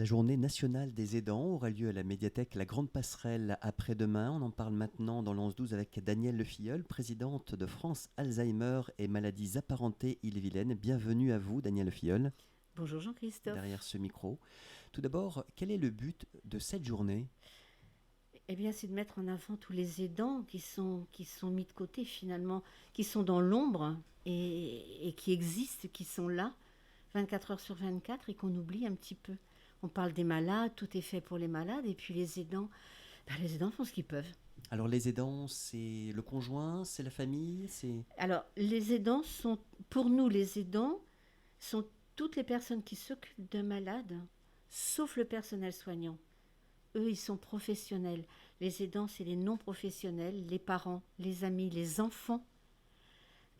La journée nationale des aidants aura lieu à la médiathèque La Grande Passerelle après-demain. On en parle maintenant dans l'11-12 avec Danielle Lefilleul, présidente de France Alzheimer et maladies apparentées Ille-et-Vilaine. Bienvenue à vous, Danielle Lefilleul, Bonjour Jean-Christophe. derrière ce micro. Tout d'abord, quel est le but de cette journée ? Eh bien, c'est de mettre en avant tous les aidants qui sont mis de côté finalement, qui sont dans l'ombre et qui existent, qui sont là 24 heures sur 24 et qu'on oublie un petit peu. On parle des malades, tout est fait pour les malades et puis les aidants font ce qu'ils peuvent. Alors les aidants, c'est le conjoint, c'est la famille, c'est... Alors, les aidants sont, pour nous, les aidants sont toutes les personnes qui s'occupent d'un malade, sauf le personnel soignant. Eux, ils sont professionnels. Les aidants, c'est les non-professionnels, les parents, les amis, les enfants,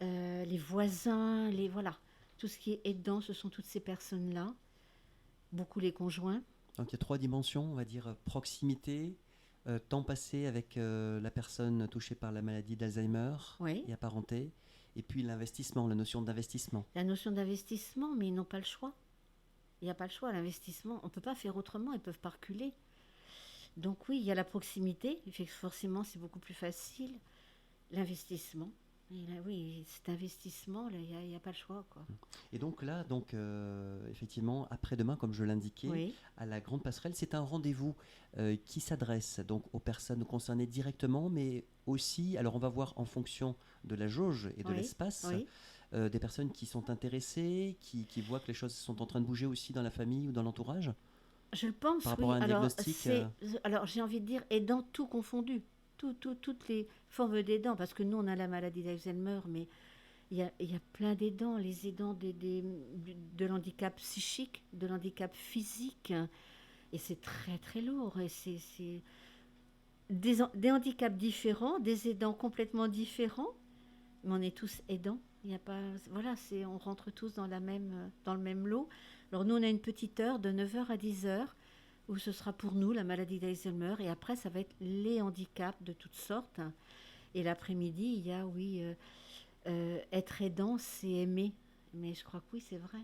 les voisins, voilà. Tout ce qui est aidant, ce sont toutes ces personnes-là. Beaucoup les conjoints. Donc il y a trois dimensions, on va dire proximité, temps passé avec la personne touchée par la maladie d'Alzheimer Oui. et apparentée, et puis l'investissement, la notion d'investissement. La notion d'investissement, mais ils n'ont pas le choix. Il n'y a pas le choix, l'investissement. On ne peut pas faire autrement, ils ne peuvent pas reculer. Donc oui, il y a la proximité, forcément c'est beaucoup plus facile. L'investissement. Et là, oui, cet investissement, là, il n'y a pas le choix, quoi. Et donc là, effectivement, après-demain, comme je l'indiquais, Oui, à la Grande Passerelle, c'est un rendez-vous qui s'adresse donc aux personnes concernées directement, mais aussi, alors on va voir en fonction de la jauge et de oui, l'espace, oui. des personnes qui sont intéressées, qui voient que les choses sont en train de bouger aussi dans la famille ou dans l'entourage, Je le pense, par rapport oui. à un diagnostic. Alors j'ai envie de dire aidant tout confondu. Toutes les formes d'aidants, parce que nous on a la maladie d'Alzheimer, mais il y a plein d'aidants, les aidants de l'handicap psychique, de l'handicap physique, et c'est très très lourd, et c'est des handicaps différents, des aidants complètement différents, mais on est tous aidants. Il y a pas, voilà, on rentre tous dans le même lot. Alors nous on a une petite heure de 9 heures à 10 heures où ce sera pour nous la maladie d'Alzheimer et après ça va être les handicaps de toutes sortes. Et l'après-midi, il y a, oui, être aidant, c'est aimer. Mais je crois que oui, c'est vrai.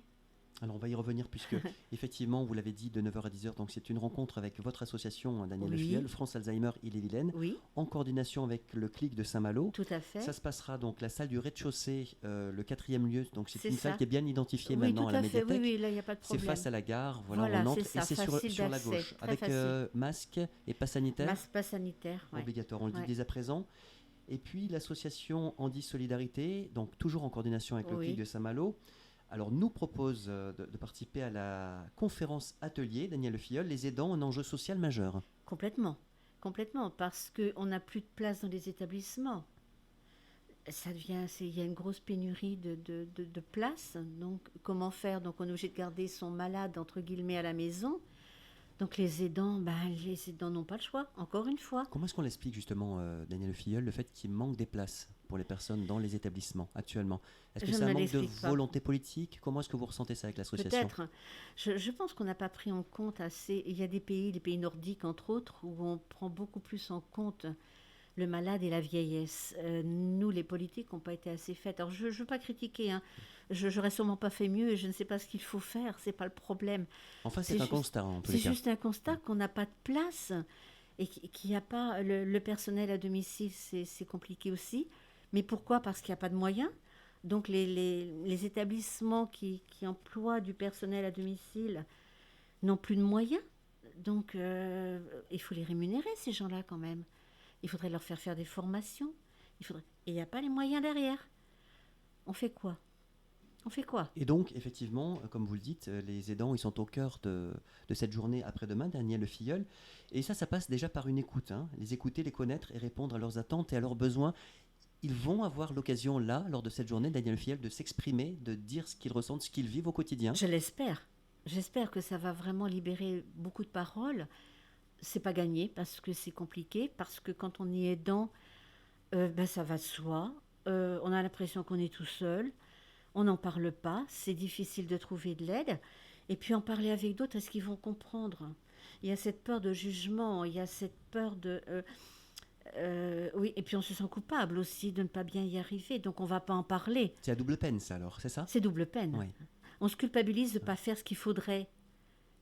Alors on va y revenir puisque effectivement vous l'avez dit de 9 heures à 10 heures, donc c'est une rencontre avec votre association Danielle Oui, Lefilleul, France Alzheimer Ille-et-Vilaine, oui, en coordination avec le CLIC de Saint-Malo. tout à fait. Ça se passera donc la salle du rez-de-chaussée, le quatrième lieu, donc c'est C'est une salle ça. qui est bien identifiée Oui, maintenant tout à la à fait. Oui, médiathèque. oui, là, il n'y a pas de C'est problème. face à la gare, voilà, on Voilà, entre c'est et ça, c'est facile sur la d'accès, gauche, très avec facile. masque et passe sanitaire Masse pas sanitaire, ouais. obligatoire, on le dit Ouais. dès à présent. Et puis l'association Andy Solidarité, donc toujours en coordination avec le CLIC Oui, de Saint-Malo, alors nous propose de participer à la conférence atelier Danielle Lefilleul, les aidants, un enjeu social majeur. complètement. Complètement, parce qu'on n'a plus de place dans les établissements. Il y a une grosse pénurie de place. Donc, comment faire? Donc, on est obligé de garder son malade, entre guillemets, à la maison. Donc, les aidants n'ont pas le choix, encore une fois. Comment est-ce qu'on l'explique justement, Danielle Lefilleul, le fait qu'il manque des places pour les personnes dans les établissements actuellement? Est-ce que Je c'est ne un me manque de l'explique pas. volonté politique? Comment est-ce que vous ressentez ça avec l'association? Peut-être. Je pense qu'on n'a pas pris en compte assez. Il y a des pays, les pays nordiques entre autres, où on prend beaucoup plus en compte le malade et la vieillesse. Nous, les politiques, n'ont pas été assez faites. Alors, je ne veux pas critiquer, hein. Je n'aurais sûrement pas fait mieux et je ne sais pas ce qu'il faut faire. C'est pas le problème. Enfin, c'est C'est un juste, constat en tous c'est les cas. juste un constat qu'on n'a pas de place et qu'il n'y a pas le personnel à domicile. C'est compliqué aussi. Mais pourquoi? Parce qu'il n'y a pas de moyens. Donc, les établissements qui emploient du personnel à domicile n'ont plus de moyens. Donc, il faut les rémunérer, ces gens-là, quand même. Il faudrait leur faire des formations. Et il n'y a pas les moyens derrière. On fait quoi? On fait quoi? Et donc, effectivement, comme vous le dites, les aidants, ils sont au cœur de cette journée après-demain, Danielle Lefilleul. Et ça passe déjà par une écoute, hein. Les écouter, les connaître et répondre à leurs attentes et à leurs besoins. Ils vont avoir l'occasion, là, lors de cette journée, Danielle Lefilleul, de s'exprimer, de dire ce qu'ils ressentent, ce qu'ils vivent au quotidien. Je l'espère. J'espère que ça va vraiment libérer beaucoup de paroles. C'est pas gagné parce que c'est compliqué, parce que quand on y est aidant, ça va de soi. On a l'impression qu'on est tout seul. On n'en parle pas. C'est difficile de trouver de l'aide. Et puis en parler avec d'autres, est-ce qu'ils vont comprendre? Il y a cette peur de jugement, il y a cette peur de... oui, et puis on se sent coupable aussi de ne pas bien y arriver, donc on ne va pas en parler. C'est à double peine, ça, alors, c'est ça? C'est double peine. Oui. On se culpabilise de ne pas faire ce qu'il faudrait.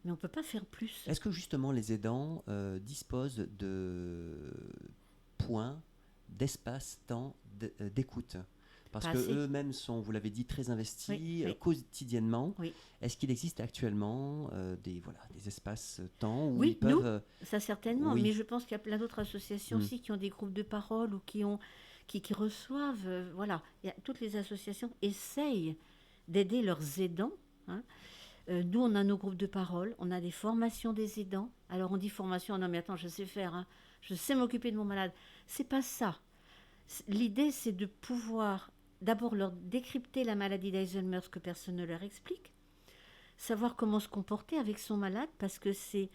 mais on ne peut pas faire plus. Est-ce que justement les aidants disposent de points, d'espace, temps d'écoute? Parce Pas assez. qu'eux-mêmes sont, vous l'avez dit, très investis Oui. quotidiennement. Oui. Est-ce qu'il existe actuellement des espaces temps où Oui, ils peuvent... ça certainement, oui. mais je pense qu'il y a plein d'autres associations aussi qui ont des groupes de parole ou qui reçoivent, voilà. Toutes les associations essayent d'aider leurs aidants, hein. Nous, on a nos groupes de parole, on a des formations des aidants. Alors on dit formation, non mais attends, je sais faire, hein, je sais m'occuper de mon malade. C'est pas ça. L'idée, c'est de pouvoir d'abord leur décrypter la maladie d'Alzheimer, ce que personne ne leur explique, savoir comment se comporter avec son malade, parce que c'est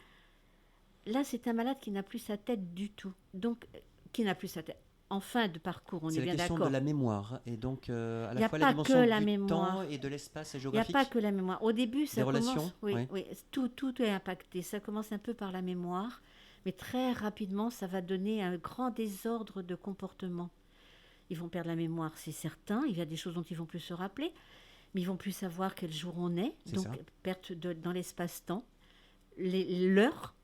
un malade qui n'a plus sa tête du tout. Donc, qui n'a plus sa tête. En fin de parcours, on est bien d'accord. C'est la question de la mémoire, et donc à la fois la dimension la du mémoire. temps et de l'espace Il n'y a géographique. pas que la mémoire. Au début, ça commence... relations, oui, tout est impacté. Ça commence un peu par la mémoire, mais très rapidement, ça va donner un grand désordre de comportement. Ils vont perdre la mémoire, c'est certain. Il y a des choses dont ils vont plus se rappeler, mais ils vont plus savoir quel jour on est. Donc, perte dans l'espace-temps, l'heure.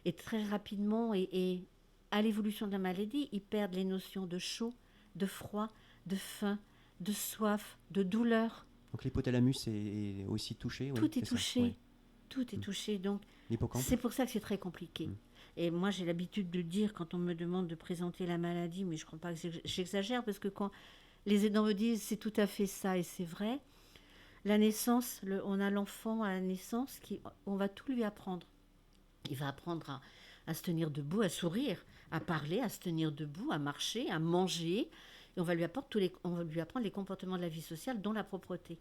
Et très rapidement, et à l'évolution de la maladie, ils perdent les notions de chaud, de froid, de faim, de soif, de douleur. Donc l'hypothalamus est aussi touché. Tout est touché. Tout est touché. Donc, c'est pour ça que c'est très compliqué. Et moi, j'ai l'habitude de dire, quand on me demande de présenter la maladie, mais je ne crois pas que j'exagère, parce que quand les aidants me disent c'est tout à fait ça, et c'est vrai, la naissance, on a l'enfant à la naissance, on va tout lui apprendre. Il va apprendre à se tenir debout, à sourire, à parler, à se tenir debout, à marcher, à manger. Et on va lui apprendre les comportements de la vie sociale, dont la propreté.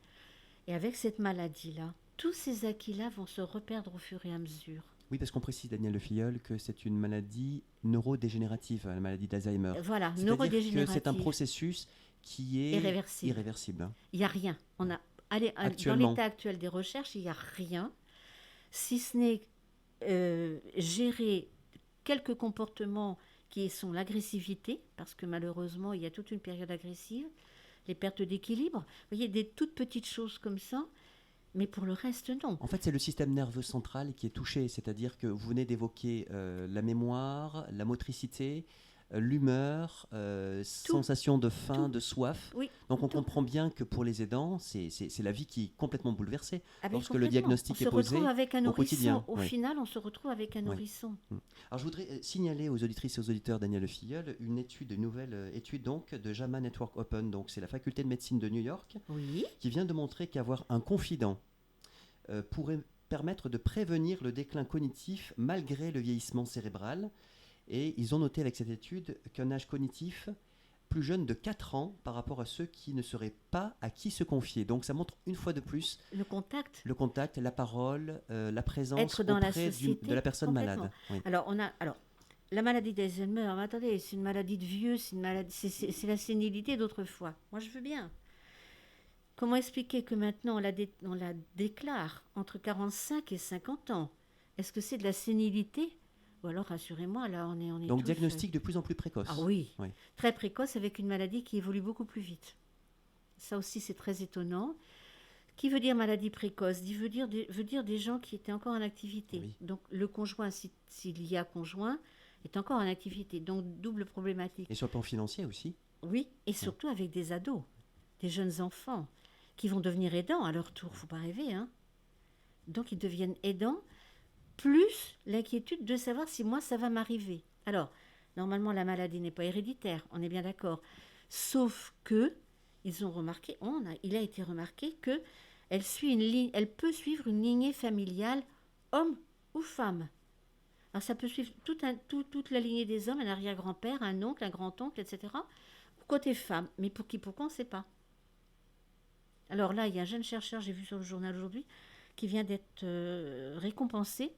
Et avec cette maladie-là, tous ces acquis-là vont se reperdre au fur et à mesure. Oui, parce qu'on précise, Daniel Le Filleul, que c'est une maladie neurodégénérative, la maladie d'Alzheimer. Voilà, neurodégénérative. C'est un processus qui est irréversible. Il n'y a rien. Dans l'état actuel des recherches, il n'y a rien, si ce n'est gérer quelques comportements qui sont l'agressivité, parce que malheureusement, il y a toute une période agressive, les pertes d'équilibre. Vous voyez, des toutes petites choses comme ça. Mais pour le reste, non. En fait, c'est le système nerveux central qui est touché, c'est-à-dire que vous venez d'évoquer la mémoire, la motricité, l'humeur, sensation de faim, de soif. Oui, donc on comprend bien que pour les aidants, c'est la vie qui est complètement bouleversée lorsque le complètement. diagnostic est posé avec un au quotidien. Au final, on se retrouve avec un nourrisson. Alors je voudrais signaler aux auditrices et aux auditeurs, Daniel Le Filleul, une nouvelle étude donc, de JAMA Network Open, donc c'est la faculté de médecine de New York, qui vient de montrer qu'avoir un confident pourrait permettre de prévenir le déclin cognitif malgré le vieillissement cérébral. Et ils ont noté avec cette étude qu'un âge cognitif plus jeune de 4 ans par rapport à ceux qui ne seraient pas à qui se confier. Donc ça montre une fois de plus le contact, la parole, la présence être dans auprès la société, de la personne malade. Oui. Alors la maladie d'Alzheimer, attendez, c'est une maladie de vieux, c'est la sénilité d'autrefois. Moi je veux bien. Comment expliquer que maintenant on la déclare entre 45 et 50 ans? Est-ce que c'est de la sénilité? Ou alors, rassurez-moi, là, on est donc, diagnostic de plus en plus précoce. Ah oui, très précoce, avec une maladie qui évolue beaucoup plus vite. Ça aussi, c'est très étonnant. Qui veut dire maladie précoce? veut dire des gens qui étaient encore en activité. Oui. Donc, le conjoint, s'il y a conjoint, est encore en activité. Donc, double problématique. Et sur le plan financier aussi? Oui, et surtout avec des ados, des jeunes enfants, qui vont devenir aidants à leur tour. Il ne faut pas rêver, hein. Donc, ils deviennent aidants, plus l'inquiétude de savoir si moi, ça va m'arriver. Alors, normalement, la maladie n'est pas héréditaire, on est bien d'accord. Sauf que, il a été remarqué qu'elle peut suivre une lignée familiale, homme ou femme. Alors, ça peut suivre toute la lignée des hommes, un arrière-grand-père, un oncle, un grand-oncle, etc. Côté femme, mais pourquoi on ne sait pas. Alors là, il y a un jeune chercheur, j'ai vu sur le journal aujourd'hui, qui vient d'être récompensé.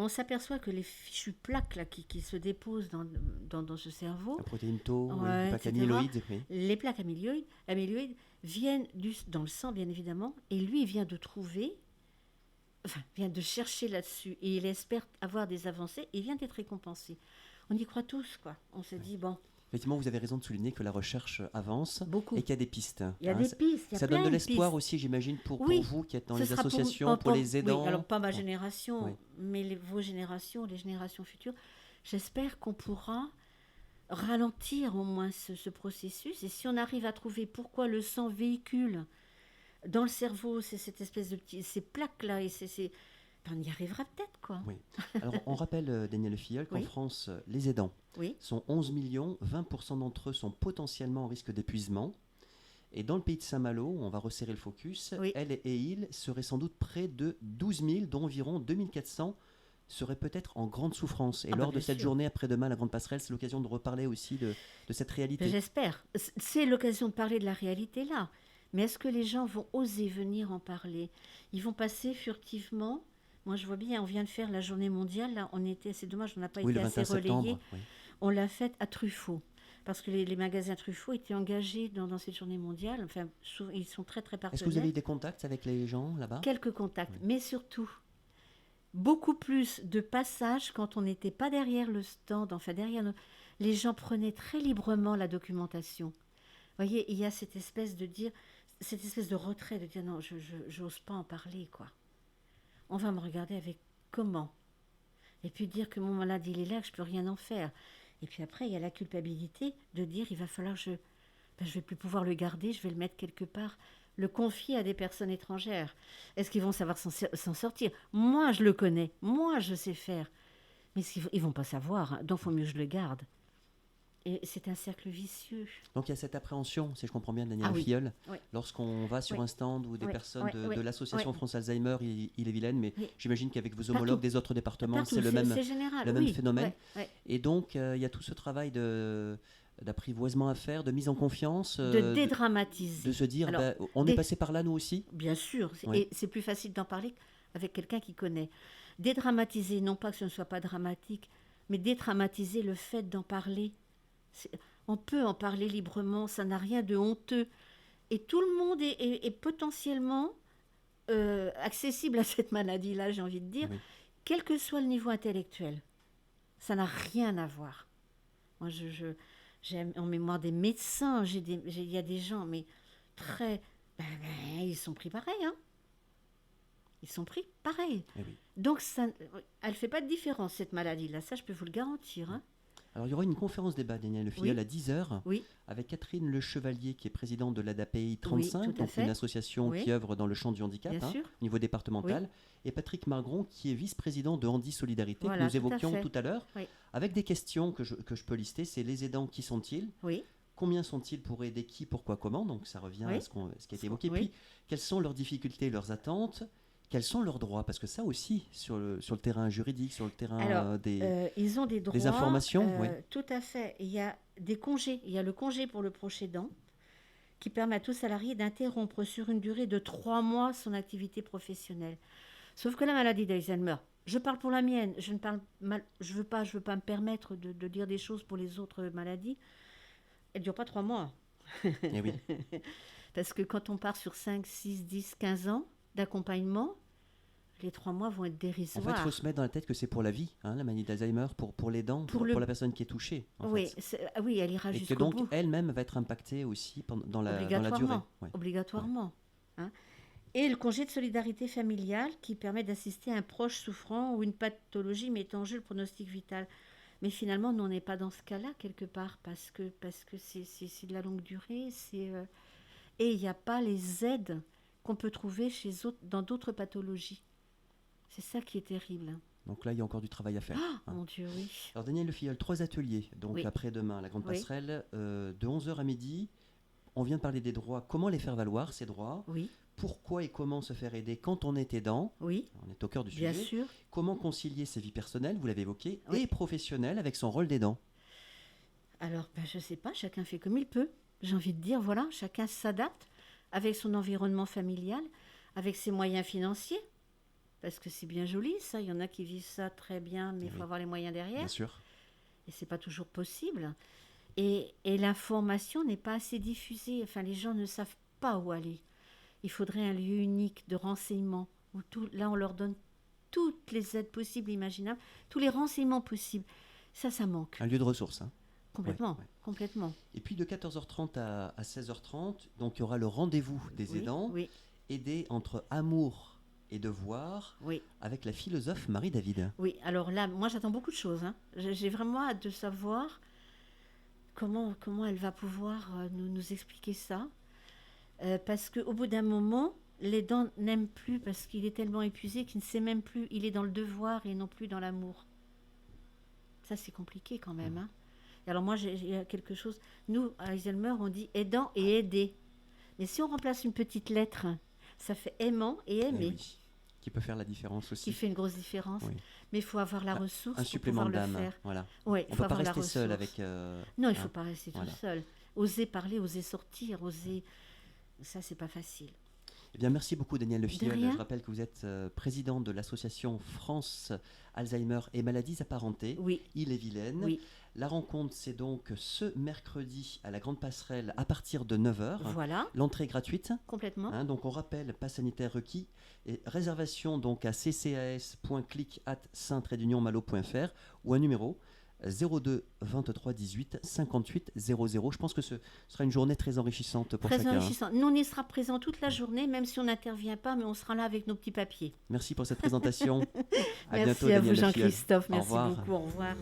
On s'appelloit que les fichues plaques là, qui se déposent dans ce cerveau, la protéine tau, les plaques amyloïdes, les plaques amyloïdes viennent dans le sang, bien évidemment, et lui, il vient de chercher là-dessus, et il espère avoir des avancées, et il vient d'être récompensé. On y croit tous, quoi. On se dit, bon, Effectivement, vous avez raison de souligner que la recherche avance Beaucoup. et qu'il y a des pistes. Il y a des pistes, il y a Ça plein donne de de l'espoir pistes. aussi, j'imagine, pour Oui, vous qui êtes dans ce les sera associations, pour les aidants. Oui, alors pas ma Bon, génération, oui. mais vos générations, les générations futures. J'espère qu'on pourra ralentir au moins ce processus. Et si on arrive à trouver pourquoi le sang véhicule dans le cerveau, c'est cette espèce de ces plaques-là, et ben, on y arrivera peut-être, quoi. Oui. Alors, on rappelle, Daniel Le Filleul, qu'en Oui. France, les aidants Oui, sont 11 millions, 20% d'entre eux sont potentiellement en risque d'épuisement. Et dans le pays de Saint-Malo, on va resserrer le focus, Oui. elle et il seraient sans doute près de 12 000, dont environ 2400 seraient peut-être en grande souffrance. Et Ah bah, lors de bien cette sûr. journée après-demain, la Grande Passerelle, c'est l'occasion de reparler aussi de cette ben, réalité. j'espère. C'est l'occasion de parler de la réalité là. Mais est-ce que les gens vont oser venir en parler? Ils vont passer furtivement. Moi, je vois bien, on vient de faire la journée mondiale. Là, c'est dommage, on n'a pas Oui, été le assez 21 relayé. septembre. Oui. On l'a faite à Truffaut. Parce que les magasins Truffaut étaient engagés dans cette journée mondiale. Enfin, ils sont très, très Est-ce que vous partenaires. avez eu des contacts avec les gens là-bas? Quelques contacts, Oui. mais surtout, beaucoup plus de passages quand on n'était pas derrière le stand, enfin derrière nous. Les gens prenaient très librement la documentation. Vous voyez, il y a cette espèce de retrait, de dire non, je n'ose pas en parler, quoi. On va me regarder avec comment. Et puis dire que mon malade, il est là, que je ne peux rien en faire. Et puis après, il y a la culpabilité de dire il va falloir que je ne vais plus pouvoir le garder, je vais le mettre quelque part, le confier à des personnes étrangères. Est-ce qu'ils vont savoir s'en sortir? Moi, je le connais, moi, je sais faire. Mais ils ne vont pas savoir, hein, donc il faut mieux que je le garde. Et c'est un cercle vicieux. Donc il y a cette appréhension, si je comprends bien, Daniel Ah oui. Filleul, Oui. lorsqu'on va sur Oui. un stand ou des Oui. personnes Oui. de, Oui. de l'association Oui. France Alzheimer, il est vilaine, mais Oui. j'imagine qu'avec vos Partout. homologues des autres départements, Partout, c'est c'est général. le même phénomène. Ouais. Et donc il y a tout ce travail d'apprivoisement à faire, de mise en confiance, De dédramatiser. de se dire, Alors, on est passé par là nous aussi. Bien sûr, Oui. et c'est plus facile d'en parler avec quelqu'un qui connaît. Dédramatiser, non pas que ce ne soit pas dramatique, mais dédramatiser le fait d'en parler. On peut en parler librement, ça n'a rien de honteux. Et tout le monde est potentiellement accessible à cette maladie-là, j'ai envie de dire, Oui. quel que soit le niveau intellectuel. Ça n'a rien à voir. Moi, j'ai en mémoire des médecins, il y a des gens, mais très... ils sont pris pareil, hein. Ils sont pris pareil. Eh oui. Donc, elle ne fait pas de différence, cette maladie-là. Ça, je peux vous le garantir, hein. Alors il y aura une conférence débat, Daniel Le Filleul, Oui. à 10h, Oui, avec Catherine Le Chevalier, qui est présidente de l'ADAPI 35, tout à donc fait. une association Oui. qui œuvre dans le champ du handicap, Bien sûr. au niveau départemental, et Patrick Margron, qui est vice-président de Handi Solidarité, Voilà, que nous tout à évoquions fait. tout à l'heure, Oui. avec des questions que je peux lister. C'est les aidants, qui sont-ils? Oui, Combien sont-ils pour aider qui, pourquoi, comment? Donc ça revient Oui. à ce qui a été évoqué. Oui. Puis, quelles sont leurs difficultés, leurs attentes? Quels sont leurs droits? Parce que ça aussi, sur le terrain juridique, sur le terrain alors, des... ils ont des droits. informations, oui. Tout à fait. Il y a des congés. Il y a le congé pour le proche aidant qui permet à tout salarié d'interrompre sur une durée de 3 mois son activité professionnelle. Sauf que la maladie d'Alzheimer, je parle pour la mienne, je veux pas me permettre de dire des choses pour les autres maladies. Elle ne dure pas 3 mois. Eh oui. Parce que quand on part sur 5, 6, 10, 15 ans d'accompagnement, les 3 mois vont être En dérisoires. fait, il faut se mettre dans la tête que c'est pour la vie, la maladie d'Alzheimer, pour l'aidant, pour la personne qui est touchée. Oui, oui, elle ira et que jusqu'au donc bout. elle-même va être impactée aussi dans la durée. Ouais. Obligatoirement. Hein. Et le congé de solidarité familiale qui permet d'assister un proche souffrant ou une pathologie mettant en jeu le pronostic vital. Mais finalement, nous, on n'est pas dans ce cas-là, quelque part, parce que c'est de la longue durée. Et il n'y a pas les aides qu'on peut trouver dans d'autres pathologies. C'est ça qui est terrible. Donc là, il y a encore du travail à faire. Mon Dieu, oui. Alors Daniel Le Filleul, 3 ateliers, donc Oui. après-demain, la Grande Oui. Passerelle, de 11h à midi. On vient de parler des droits, comment les faire valoir, ces droits? Oui, Pourquoi et comment se faire aider quand on est aidant? oui, On est au cœur du bien sujet. sûr. Comment concilier ses vies personnelles, vous l'avez évoqué, Oui. et professionnelles avec son rôle d'aidant? Alors, je ne sais pas, chacun fait comme il peut. J'ai envie de dire, voilà, chacun s'adapte avec son environnement familial, avec ses moyens financiers. Parce que c'est bien joli, ça. Il y en a qui vivent ça très bien, mais il faut Oui. avoir les moyens derrière. Bien sûr. Et ce n'est pas toujours possible. Et l'information n'est pas assez diffusée. Enfin, les gens ne savent pas où aller. Il faudrait un lieu unique de renseignement où là, on leur donne toutes les aides possibles, imaginables, tous les renseignements possibles. Ça manque. Un lieu de ressources. complètement, Ouais. complètement. Et puis de 14h30 à 16h30, donc il y aura le rendez-vous des Oui, aidants, oui, aider entre amour et devoir, oui. avec la philosophe Marie-David. Oui, alors là, moi j'attends beaucoup de choses, hein. J'ai vraiment hâte de savoir comment elle va pouvoir nous expliquer ça. Parce qu'au bout d'un moment, l'aidant n'aime plus parce qu'il est tellement épuisé qu'il ne sait même plus. Il est dans le devoir et non plus dans l'amour. Ça, c'est compliqué quand même, hein. Et alors moi, j'ai quelque chose. Nous, à Eiselmer, on dit aidant et aider. Mais si on remplace une petite lettre, ça fait aimant et Eh aimer, oui, qui peut faire la différence qui aussi. fait une grosse différence. Oui. Mais il faut avoir la Un- ressource Un pour supplément pouvoir le d'âme, faire. voilà. Oui, il On faut ne peut pas avoir la rester seul ressource. avec... Non, il ne faut hein, pas rester voilà. tout seul. Oser parler, oser sortir, oser... Ça, c'est pas facile. Eh bien, merci beaucoup Daniel Le Filleul. rien. Je rappelle que vous êtes président de l'association France Alzheimer et maladies apparentées, Oui, Ille-et-Vilaine. oui, La rencontre, c'est donc ce mercredi à la Grande Passerelle à partir de 9h. voilà, L'entrée est gratuite. complètement. Hein, donc on rappelle, pass sanitaire requis et réservation donc à ccas.clic@saint-malo.fr ou un numéro 02 23 18 58 00. Je pense que ce sera une journée très enrichissante pour Très chacun. enrichissant. Nous, on y sera présents toute la journée, même si on n'intervient pas, mais on sera là avec nos petits papiers. Merci pour cette présentation. À bientôt, Merci à Daniel vous, Le Filleul. Jean-Christophe. Au Merci revoir. beaucoup. Au revoir.